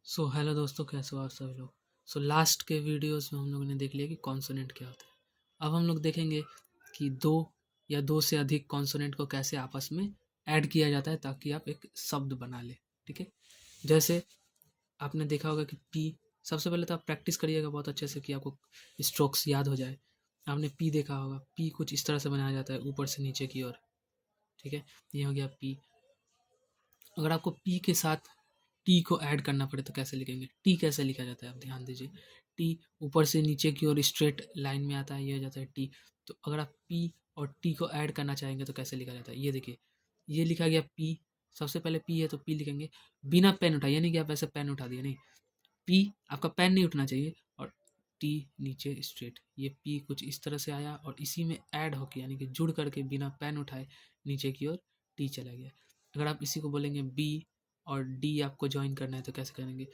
Hello दोस्तों, कैसे हो आप सभी लोग। लास्ट के वीडियोस में हम लोगों ने देख लिया कि कॉन्सोनेंट क्या होता है। अब हम लोग देखेंगे कि दो या दो से अधिक कॉन्सोनेंट को कैसे आपस में ऐड किया जाता है ताकि आप एक शब्द बना ले। ठीक है, जैसे आपने देखा होगा कि पी। सबसे पहले तो आप प्रैक्टिस करिएगा बहुत अच्छे से कि आपको स्ट्रोक्स याद हो जाए। आपने पी देखा होगा, पी कुछ इस तरह से बनाया जाता है ऊपर से नीचे की ओर। ठीक है, ये हो गया पी। अगर आपको पी के साथ टी को ऐड करना पड़े तो कैसे लिखेंगे। टी कैसे लिखा जाता है आप ध्यान दीजिए। टी ऊपर से नीचे की ओर स्ट्रेट लाइन में आता है, ये हो जाता है टी। तो अगर आप पी और टी को ऐड करना चाहेंगे तो कैसे लिखा जाता है, ये देखिए। ये लिखा गया पी। सबसे पहले पी है तो पी लिखेंगे बिना पेन उठाए, यानी कि आप ऐसे पेन उठा दिए नहीं। पी आपका पेन नहीं उठना चाहिए, और टी नीचे स्ट्रेट। ये पी कुछ इस तरह से आया और इसी में ऐड होके यानी कि जुड़ करके बिना पेन उठाए नीचे की ओर टी चला गया। अगर आप इसी को बोलेंगे बी और डी आपको ज्वाइन करना है तो कैसे करेंगे।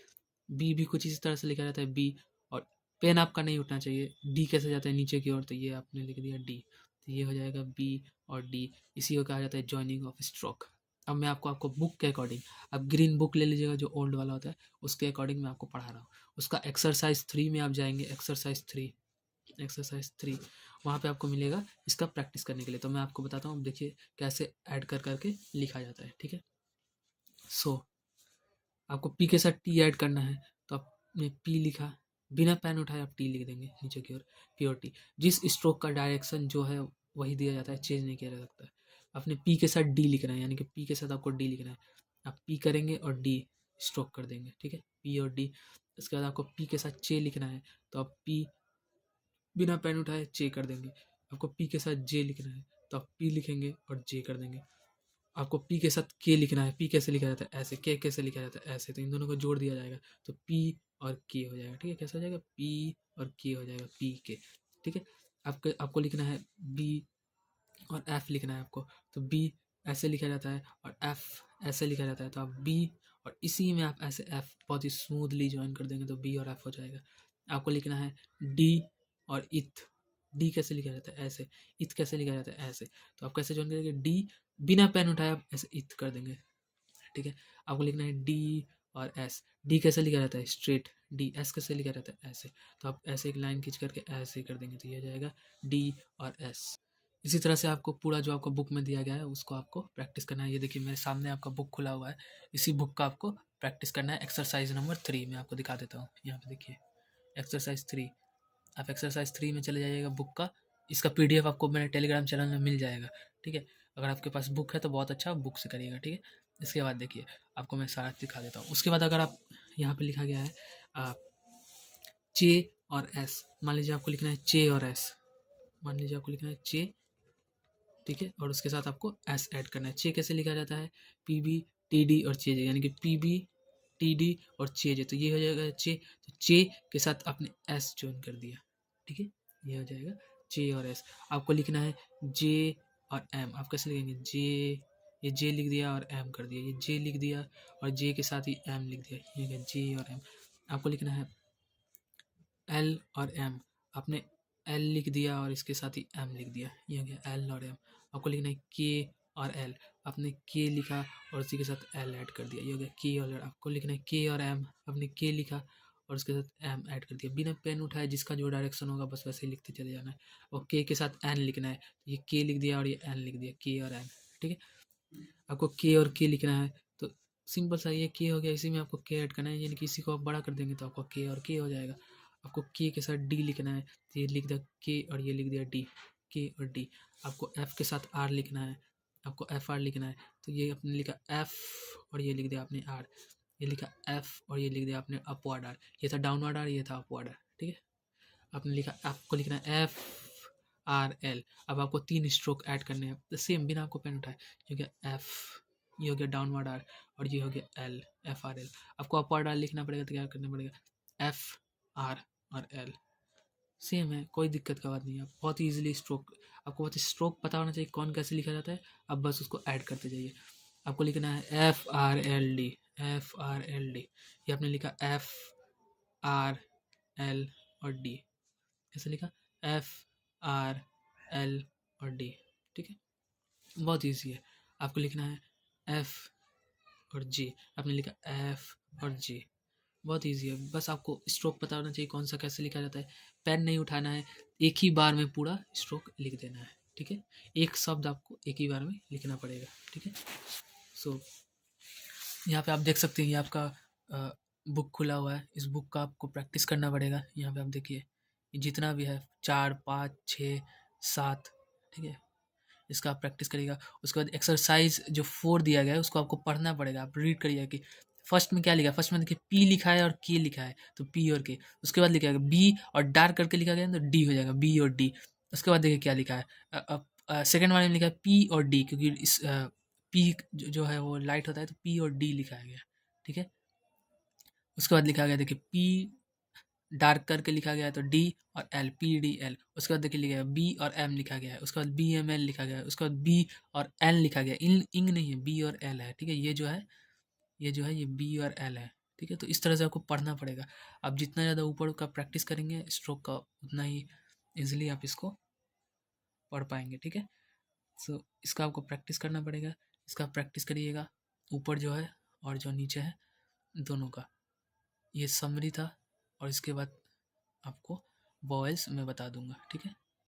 बी भी कुछ इसी तरह से लिखा जाता है बी, और पेन आपका नहीं उठना चाहिए। डी कैसे जाता है नीचे की ओर, तो ये आपने लिख दिया डी। तो ये हो जाएगा बी और डी। इसी को कहा जाता है जॉइनिंग ऑफ स्ट्रोक। अब मैं आपको बुक के अकॉर्डिंग, आप ग्रीन बुक ले लीजिएगा जो ओल्ड वाला होता है, उसके अकॉर्डिंग मैं आपको पढ़ा रहा हूँ। उसका एक्सरसाइज 3 में आप जाएंगे, एक्सरसाइज 3 वहाँ पे आपको मिलेगा इसका प्रैक्टिस करने के लिए। तो मैं आपको बताता हूँ, देखिए कैसे ऐड कर करके लिखा जाता है। ठीक है, सो आपको पी के साथ टी ऐड करना है, तो आपने पी लिखा, बिना पेन उठाए आप टी लिख देंगे नीचे की ओर, पी और टी। जिस स्ट्रोक का डायरेक्शन जो है वही दिया जाता है, चेंज नहीं किया जा सकता है। आपने पी के साथ डी लिखना है, यानी कि पी के साथ आपको डी लिखना है। आप पी करेंगे और डी स्ट्रोक कर देंगे। ठीक है, पी और डी। इसके बाद आपको पी के साथ चे लिखना है, तो आप पी बिना पेन उठाए चे कर देंगे। आपको पी के साथ जे लिखना है, तो आप पी लिखेंगे और जे कर देंगे। आपको पी के साथ के लिखना है, पी कैसे लिखा जाता है ऐसे, के कैसे लिखा जाता है ऐसे, तो इन दोनों को जोड़ दिया जाएगा तो पी और के हो जाएगा। ठीक है, कैसे हो जाएगा, पी और के हो जाएगा, पी के। ठीक है, आपको आपको लिखना है बी और एफ लिखना है आपको, तो बी ऐसे लिखा जाता है और एफ ऐसे लिखा जाता है, तो आप बी और इसी में आप ऐसे एफ बहुत ही स्मूथली ज्वाइन कर देंगे तो बी और एफ हो जाएगा। आपको लिखना है डी और इथ। डी कैसे लिखा जाता है ऐसे, इथ कैसे लिखा जाता है ऐसे, तो आप कैसे ज्वाइन करेंगे, डी बिना पेन उठाए आप ऐसे इथ कर देंगे। ठीक है, आपको लिखना है डी और एस। डी कैसे लिखा जाता है स्ट्रेट, डी। एस कैसे लिखा जाता है ऐसे, तो आप ऐसे एक लाइन खींच करके ऐसे कर देंगे तो ये हो जाएगा डी और एस। इसी तरह से आपको पूरा जो आपको बुक में दिया गया है उसको आपको प्रैक्टिस करना है। ये देखिए मेरे सामने आपका बुक खुला हुआ है, इसी बुक का आपको प्रैक्टिस करना है। एक्सरसाइज नंबर 3 मैं आपको दिखा देता हूँ, यहाँ पे देखिए एक्सरसाइज 3। आप एक्सरसाइज 3 में चले जाइएगा बुक का। इसका पीडीएफ आपको मेरे टेलीग्राम चैनल में मिल जाएगा। ठीक है, अगर आपके पास बुक है तो बहुत अच्छा, बुक से करिएगा। ठीक है, इसके बाद देखिए आपको मैं सारा दिखा देता हूँ। उसके बाद अगर आप यहाँ पे लिखा गया है चे और एस, मान लीजिए आपको लिखना है चे और एस, मान लीजिए आपको लिखना है चे। ठीक है, और उसके साथ आपको एस ऐड करना है। चे कैसे लिखा जाता है, पी बी टी डी और चे जे, यानी कि पी बी टी डी और चे जे, तो ये हो जाएगा चे। तो चे के साथ आपने एस ज्वाइन कर दिया। ठीक है, ये हो जाएगा जे और एस। आपको लिखना है जे और एम। आप कैसे लिखेंगे, जे, ये जे लिख दिया और एम कर दिया, ये जे लिख दिया और जे के साथ ही एम लिख दिया, ये जे और एम। आपको लिखना है एल और एम। आपने एल लिख दिया और इसके साथ ही एम लिख दिया, ये हो गया एल और एम। आपको लिखना है के और एल। आपने के लिखा और उसी के साथ एल ऐड कर दिया, ये हो गया के और एल। आपको लिखना है के और एम। आपने के लिखा और उसके साथ एम ऐड कर दिया, बिना पेन उठाए, जिसका जो डायरेक्शन होगा बस वैसे ही लिखते चले जाना है। और के साथ एन लिखना है, तो ये के लिख दिया और ये एन लिख दिया, के और एन। ठीक है, आपको के और के लिखना है तो सिंपल सा ये के हो गया, इसी में आपको के ऐड करना है, यानी कि इसी को आप बड़ा कर देंगे तो आपको के और के हो जाएगा। आपको के साथ डी लिखना है, तो ये लिख दिया के और ये लिख दिया डी, के और डी। आपको एफ के साथ आर लिखना है, आपको एफ आर लिखना है, तो ये आपने लिखा एफ और ये लिख दिया आपने आर, ये लिखा एफ और ये लिख दिया आपने अपवर्ड आर। ये था डाउनवर्ड आर, ये था अपवर्ड आर। ठीक है, आपने लिखा, आपको लिखना है एफ आर एल। अब आपको 3 स्ट्रोक ऐड करने हैं सेम, बिना आपको पेन उठाए। ये हो गया एफ, ये हो गया डाउनवर्ड आर और ये हो गया एल, एफ आर एल। आपको अपवर्ड आर लिखना पड़ेगा तो क्या करना पड़ेगा, एफ आर और एल। सेम है, कोई दिक्कत का बात नहीं है। आप बहुत ईजिली स्ट्रोक, आपको बहुत स्ट्रोक पता होना चाहिए कौन कैसे लिखा जाता है। अब बस उसको ऐड करते जाइए। आपको लिखना है F R L D, F R L D. ये आपने लिखा एफ आर एल और डी, ऐसे लिखा एफ आर एल और डी। ठीक है, बहुत ईजी है। आपको लिखना है एफ और जी। आपने लिखा एफ और जी, बहुत ईजी है, बस आपको स्ट्रोक पता होना चाहिए कौन सा कैसे लिखा जाता है। पेन नहीं उठाना है, एक ही बार में पूरा स्ट्रोक लिख देना है, ठीक है। एक शब्द आपको एक ही बार में लिखना पड़ेगा, ठीक है। सो यहाँ पे आप देख सकते हैं, ये आपका बुक खुला हुआ है, इस बुक का आपको प्रैक्टिस करना पड़ेगा। यहाँ पे आप देखिए, ये जितना भी है 4, 5, 6, 7, ठीक है, इसका आप प्रैक्टिस करिएगा। उसके बाद एक्सरसाइज जो 4 दिया गया है उसको आपको पढ़ना पड़ेगा। आप रीड करिएगा कि फर्स्ट में क्या लिखा है। फर्स्ट में देखिए पी लिखा है और के लिखा है, तो पी और के। उसके बाद लिखा है बी और डार्क करके लिखा गया है तो डी हो जाएगा, बी और डी। उसके बाद देखिए क्या लिखा है, सेकेंड वाले में लिखा है पी और डी, क्योंकि इस पी जो है वो लाइट होता है, तो पी और डी लिखा गया, ठीक है। उसके बाद लिखा गया देखिए पी डार्क करके लिखा गया है तो डी और एल, पी डी एल। उसके बाद देखिए लिखा है बी और एम लिखा गया है। उसके बाद बी एम एल लिखा गया है। उसके बाद बी और एल लिखा गया है, इंग नहीं है, बी और एल है, ठीक है। ये जो है ये बी और एल है, ठीक है। तो इस तरह से आपको पढ़ना पड़ेगा। आप जितना ज़्यादा ऊपर का प्रैक्टिस करेंगे स्ट्रोक का, उतना ही इजीली आप इसको पढ़ पाएंगे, ठीक है। सो इसका आपको प्रैक्टिस करना पड़ेगा। इसका प्रैक्टिस करिएगा, ऊपर जो है और जो नीचे है दोनों का। ये समरी था, और इसके बाद आपको वॉयल्स मैं बता दूंगा, ठीक है।